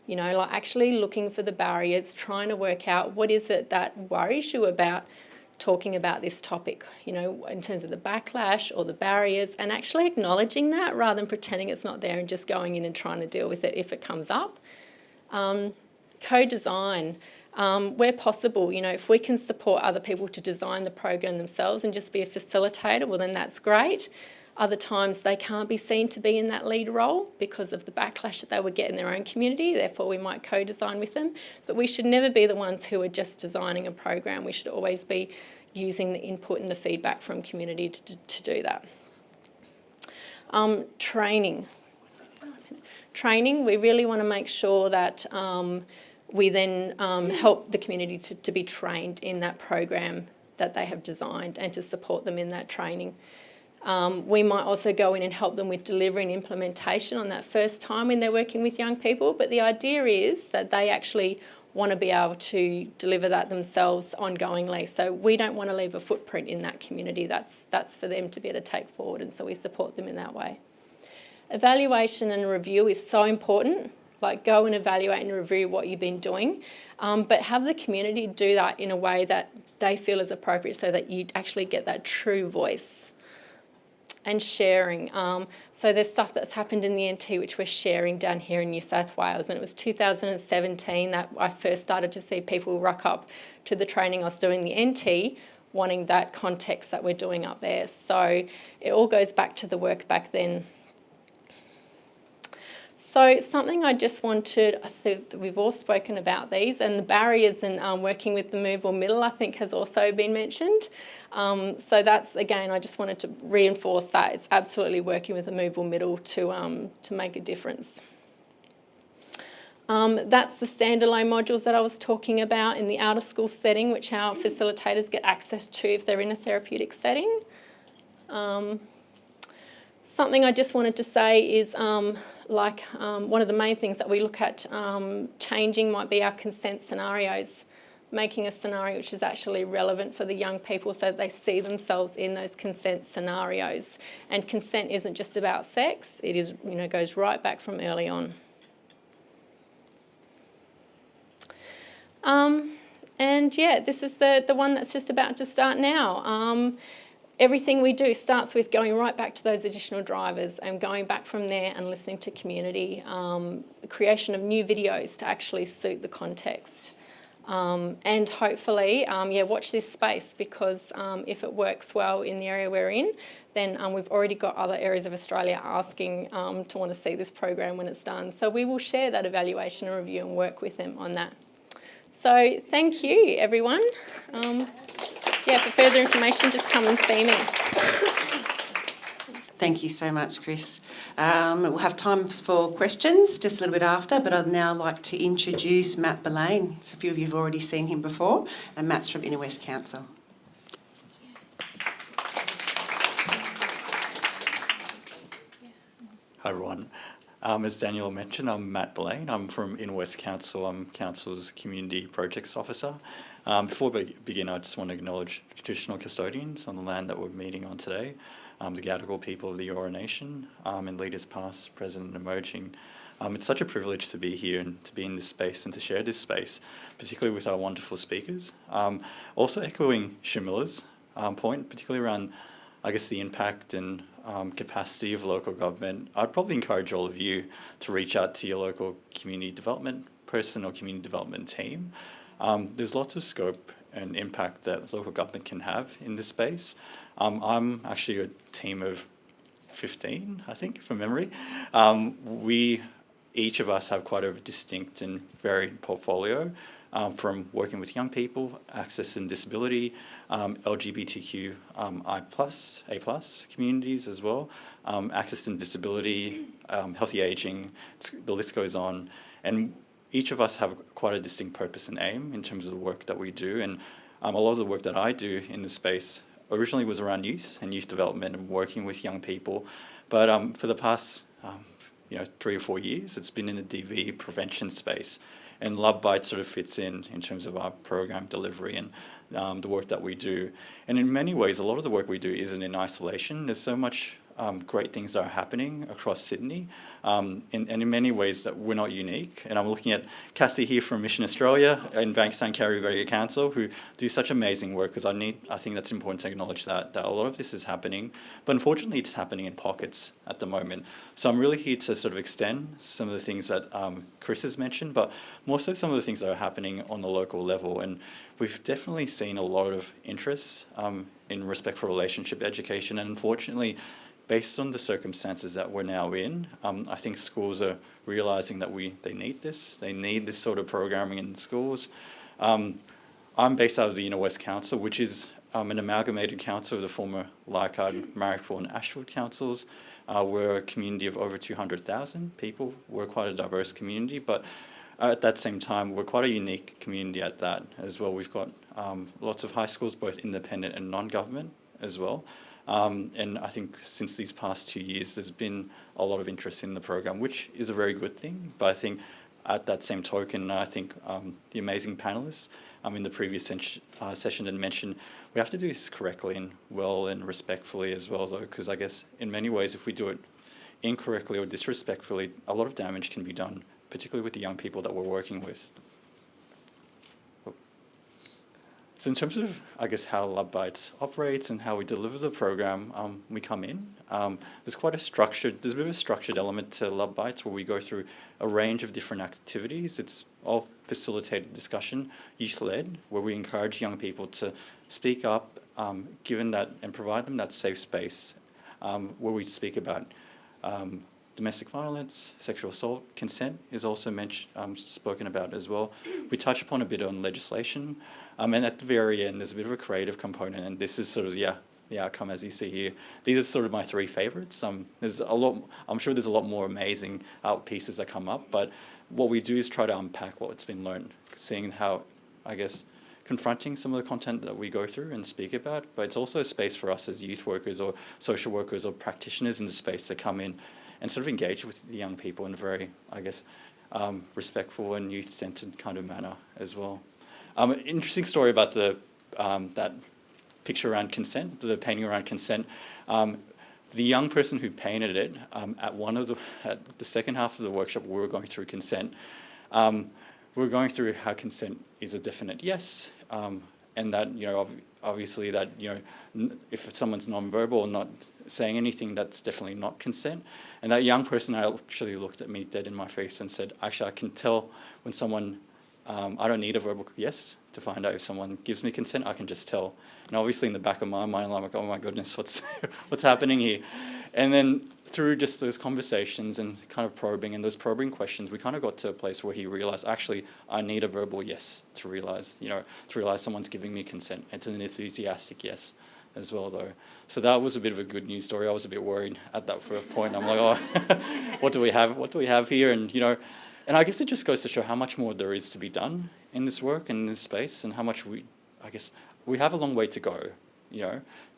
Actually looking for the barriers, trying to work out what is it that worries you about talking about this topic, in terms of the backlash or the barriers, and actually acknowledging that rather than pretending it's not there and just going in and trying to deal with it if it comes up. Co-design, where possible, if we can support other people to design the program themselves and just be a facilitator, well then that's great. Other times they can't be seen to be in that lead role because of the backlash that they would get in their own community, therefore we might co-design with them. But we should never be the ones who are just designing a program. We should always be using the input and the feedback from community to do that. Training, we really want to make sure that we then help the community to be trained in that program that they have designed and to support them in that training. We might also go in and help them with delivery and implementation on that first time when they're working with young people, but the idea is that they actually want to be able to deliver that themselves ongoingly. So we don't want to leave a footprint in that community. That's for them to be able to take forward, and so we support them in that way. Evaluation and review is so important. Go and evaluate and review what you've been doing, but have the community do that in a way that they feel is appropriate so that you actually get that true voice. And sharing. So there's stuff that's happened in the NT which we're sharing down here in New South Wales, and it was 2017 that I first started to see people rock up to the training I was doing the NT wanting that context that we're doing up there. So it all goes back to the work back then. So something I just wanted, I think we've all spoken about these, and the barriers and working with the movable middle I think has also been mentioned. So that's, again, I just wanted to reinforce that. It's absolutely working with the movable middle to make a difference. That's the standalone modules that I was talking about in the outer school setting, which our facilitators get access to if they're in a therapeutic setting. Something I just wanted to say is one of the main things that we look at changing might be our consent scenarios, making a scenario which is actually relevant for the young people so that they see themselves in those consent scenarios. And consent isn't just about sex, it is, goes right back from early on. And yeah, this is the one that's just about to start now. Everything we do starts with going right back to those additional drivers and going back from there and listening to community, the creation of new videos to actually suit the context. And hopefully, watch this space, because if it works well in the area we're in, then we've already got other areas of Australia asking to want to see this program when it's done. So we will share that evaluation and review and work with them on that. So thank you, everyone. For further information, just come and see me. Thank you so much, Kris. We'll have time for questions just a little bit after, but I'd now like to introduce Matt Balane. So a few of you have already seen him before, and Matt's from Inner West Council. Hi, everyone. As Danielle mentioned, I'm Matt Balane. I'm from Inner West Council. I'm Council's Community Projects Officer. Before we begin, I just want to acknowledge traditional custodians on the land that we're meeting on today, the Gadigal people of the Eora Nation, and leaders past, present and emerging. It's such a privilege to be here and to be in this space and to share this space, particularly with our wonderful speakers. Also echoing Sharmilla's point, particularly around, I guess, the impact and capacity of local government. I'd probably encourage all of you to reach out to your local community development person or community development team. There's lots of scope and impact that local government can have in this space. I'm actually a team of 15, I think, from memory. Each of us have quite a distinct and varied portfolio, from working with young people, access and disability, LGBTQ A+ communities as well, access and disability, healthy ageing, the list goes on. And each of us have quite a distinct purpose and aim in terms of the work that we do. And a lot of the work that I do in this space originally was around youth and youth development and working with young people. But for the past 3 or 4 years. It's been in the DV prevention space. And Love Bites sort of fits in terms of our program delivery and the work that we do. And in many ways, a lot of the work we do isn't in isolation. There's so much great things that are happening across Sydney, and in many ways that we're not unique. And I'm looking at Kathy here from Mission Australia and Bankstown Carrier Council, who do such amazing work, because I think that's important to acknowledge that a lot of this is happening, but unfortunately it's happening in pockets at the moment. So I'm really here to sort of extend some of the things that Kris has mentioned, but more so some of the things that are happening on the local level. And we've definitely seen a lot of interest in respectful relationship education, and unfortunately, based on the circumstances that we're now in, I think schools are realising that they need this. They need this sort of programming in schools. I'm based out of the Inner West Council, which is an amalgamated council of the former Leichhardt, Marrickville and Ashfield councils. We're a community of over 200,000 people. We're quite a diverse community, but at that same time, we're quite a unique community at that as well. We've got lots of high schools, both independent and non-government as well. And I think since these past 2 years, there's been a lot of interest in the program, which is a very good thing. But I think at that same token, I think the amazing panelists in the previous session had mentioned we have to do this correctly and well and respectfully as well, though, because I guess in many ways, if we do it incorrectly or disrespectfully, a lot of damage can be done, particularly with the young people that we're working with. So in terms of, I guess, how Love Bites operates and how we deliver the program, we come in. There's a bit of a structured element to Love Bites where we go through a range of different activities. It's all facilitated discussion, youth-led, where we encourage young people to speak up, given that and provide them that safe space, where we speak about domestic violence, sexual assault, consent is also spoken about as well. We touch upon a bit on legislation, and at the very end, there's a bit of a creative component, and this is sort of the outcome as you see here. These are sort of my 3 favourites. There's a lot. I'm sure there's a lot more amazing pieces that come up, but what we do is try to unpack what's been learned, seeing how, I guess, confronting some of the content that we go through and speak about, but it's also a space for us as youth workers or social workers or practitioners in the space to come in and sort of engage with the young people in a very, I guess, respectful and youth-centered kind of manner as well. Interesting story about that picture around consent, the painting around consent. The young person who painted it at the second half of the workshop, we were going through consent. We were going through how consent is a definite yes, and that obviously that if someone's non-verbal or not saying anything, that's definitely not consent. And that young person actually looked at me dead in my face and said, actually, I can tell when someone, I don't need a verbal yes to find out if someone gives me consent, I can just tell. And obviously in the back of my mind, I'm like, oh my goodness, what's happening here? And then through just those conversations and kind of probing and those probing questions, we kind of got to a place where he realised, actually, I need a verbal yes to realise someone's giving me consent. It's an enthusiastic yes as well, though. So that was a bit of a good news story. I was a bit worried at that point. I'm like, oh, what do we have here? And and I guess it just goes to show how much more there is to be done in this work and in this space, and how much we have a long way to go,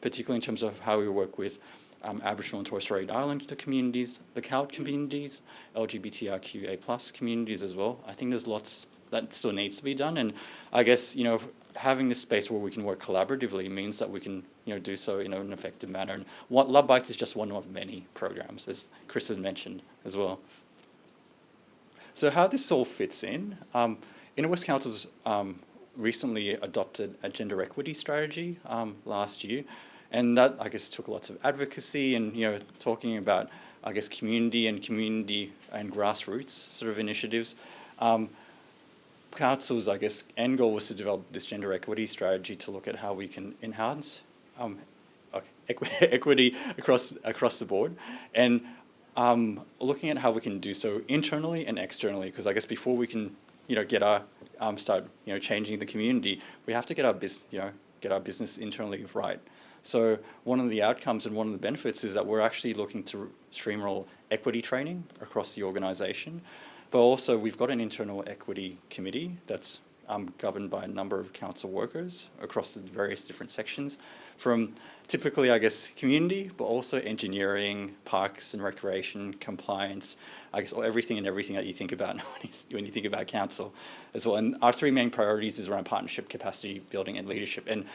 particularly in terms of how we work with Aboriginal and Torres Strait Islander communities, the CALT communities, LGBTIQA+ communities as well. I think there's lots that still needs to be done, and I guess having this space where we can work collaboratively means that we can do so in an effective manner. And what Love Bites is just one of many programs, as Kris has mentioned as well. So how this all fits in, Inner West Council's recently adopted a gender equity strategy last year, and that I guess took lots of advocacy and talking about community and grassroots sort of initiatives. Council's end goal was to develop this gender equity strategy to look at how we can enhance equity across the board, and looking at how we can do so internally and externally, because I guess before we can get our start changing the community, we have to get our business internally right. So one of the outcomes and one of the benefits is that we're actually looking to streamroll equity training across the organisation, but also we've got an internal equity committee that's governed by a number of council workers across the various different sections, from typically, I guess, community, but also engineering, parks and recreation, compliance, I guess everything that you think about when you think about council as well. And our three main priorities is around partnership, capacity building and leadership. And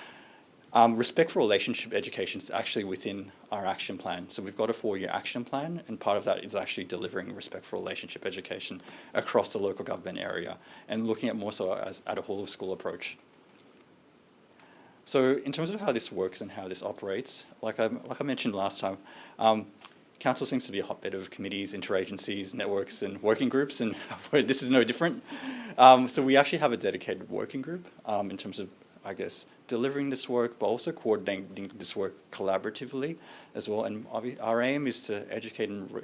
respectful relationship education is actually within our action plan. So we've got a 4-year action plan, and part of that is actually delivering respectful relationship education across the local government area and looking at more so at a whole of school approach. So in terms of how this works and how this operates, like I mentioned last time, council seems to be a hotbed of committees, interagencies, networks and working groups, and this is no different. So we actually have a dedicated working group in terms of, I guess, delivering this work, but also coordinating this work collaboratively as well. And our aim is to educate and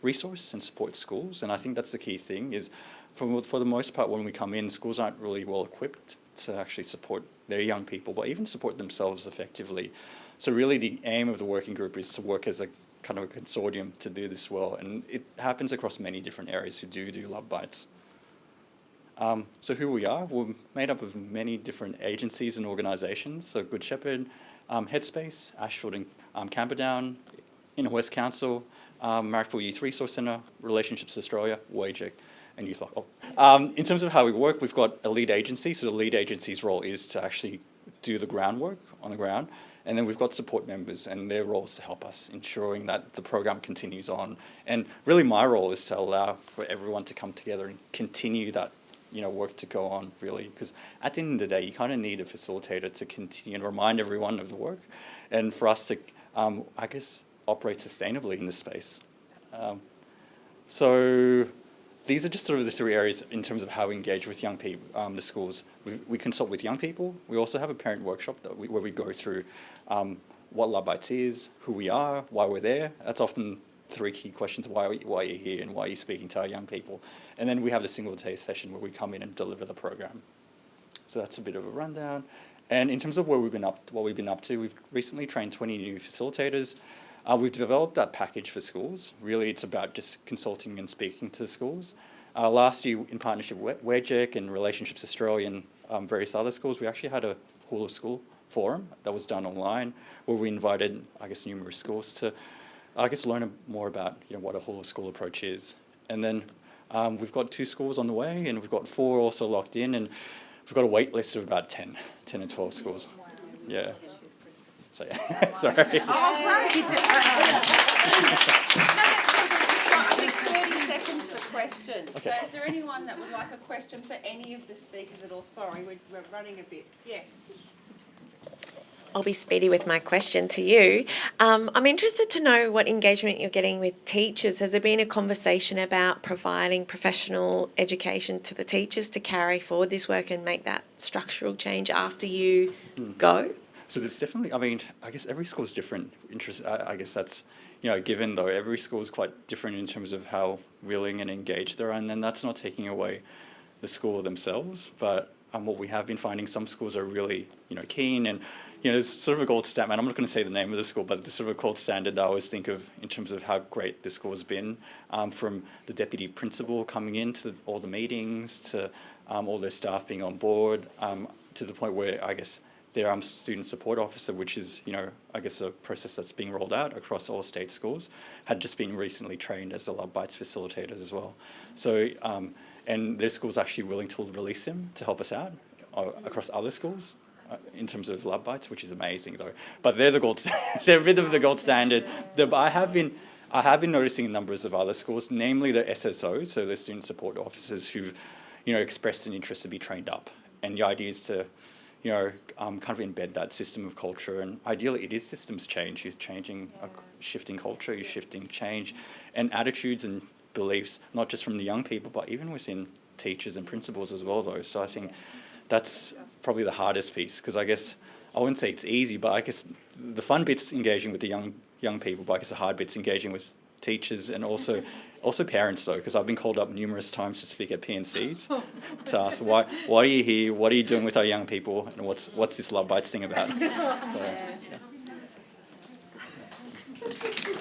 resource and support schools. And I think that's the key thing is, for the most part, when we come in, schools aren't really well equipped to actually support their young people, but even support themselves effectively. So really the aim of the working group is to work as a kind of a consortium to do this well. And it happens across many different areas who do love bites. So who we are, we're made up of many different agencies and organisations. So Good Shepherd, Headspace, Ashfield and Camperdown, Inner West Council, Marrickville Youth Resource Centre, Relationships Australia, WAGEC, and Youth Lock. In terms of how we work, we've got a lead agency. So the lead agency's role is to actually do the groundwork on the ground. And then we've got support members, and their role is to help us, ensuring that the program continues on. And really my role is to allow for everyone to come together and continue that work to go on, really, because at the end of the day, you kind of need a facilitator to continue and remind everyone of the work, and for us to, I guess, operate sustainably in this space. So these are just sort of the 3 areas in terms of how we engage with young people, the schools. We consult with young people. We also have a parent workshop where we go through what Love Bites is, who we are, why we're there. That's often 3 key questions: why are you here, and why are you speaking to our young people? And then we have the single day session where we come in and deliver the program. So that's a bit of a rundown. And in terms of what we've been up to, we've recently trained 20 new facilitators. We've developed that package for schools. Really, it's about just consulting and speaking to schools. Last year, in partnership with WAGEC and Relationships Australia and various other schools, we actually had a whole of school forum that was done online, where we invited, I guess, numerous schools to, I guess, learn more about what a whole of school approach is. And then we've got 2 schools on the way, and we've got 4 also locked in, and we've got a wait list of about 10 and 12 schools. Yeah. So yeah, sorry. Oh, great. I think 30 seconds for questions. Okay. So is there anyone that would like a question for any of the speakers at all? Sorry, we're running a bit. Yes. I'll be speedy with my question to you. I'm interested to know what engagement you're getting with teachers. Has there been a conversation about providing professional education to the teachers to carry forward this work and make that structural change after you go? So there's definitely, I guess every school is different. I guess that's, given though, every school is quite different in terms of how willing and engaged they are, and then that's not taking away the school themselves, but what we have been finding, some schools are really, keen, and there's sort of a gold standard. I'm not going to say the name of the school, but there's sort of a gold standard I always think of in terms of how great the school has been, from the deputy principal coming in to all the meetings, to all their staff being on board, to the point where I guess their student support officer, which is I guess a process that's being rolled out across all state schools, had just been recently trained as the Love Bites facilitators as well. So and their school's actually willing to release him to help us out across other schools in terms of Love Bites, which is amazing though. But they're the gold. They're a bit of the gold standard. But I have been noticing numbers of other schools, namely the SSOs, so the student support officers, who've expressed an interest to be trained up. And the idea is to kind of embed that system of culture, and ideally it is systems change. You're changing, shifting culture, you're shifting change and attitudes and beliefs, not just from the young people, but even within teachers and principals as well though. So I think that's probably the hardest piece, because I guess I wouldn't say it's easy, but I guess the fun bit's engaging with the young people, but I guess the hard bit's engaging with teachers and also parents though, because I've been called up numerous times to speak at PNCs to ask why are you here, what are you doing with our young people, and what's this Love Bites thing about? So yeah.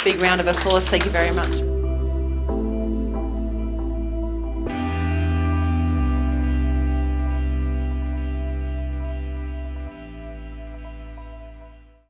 Big round of applause, thank you very much.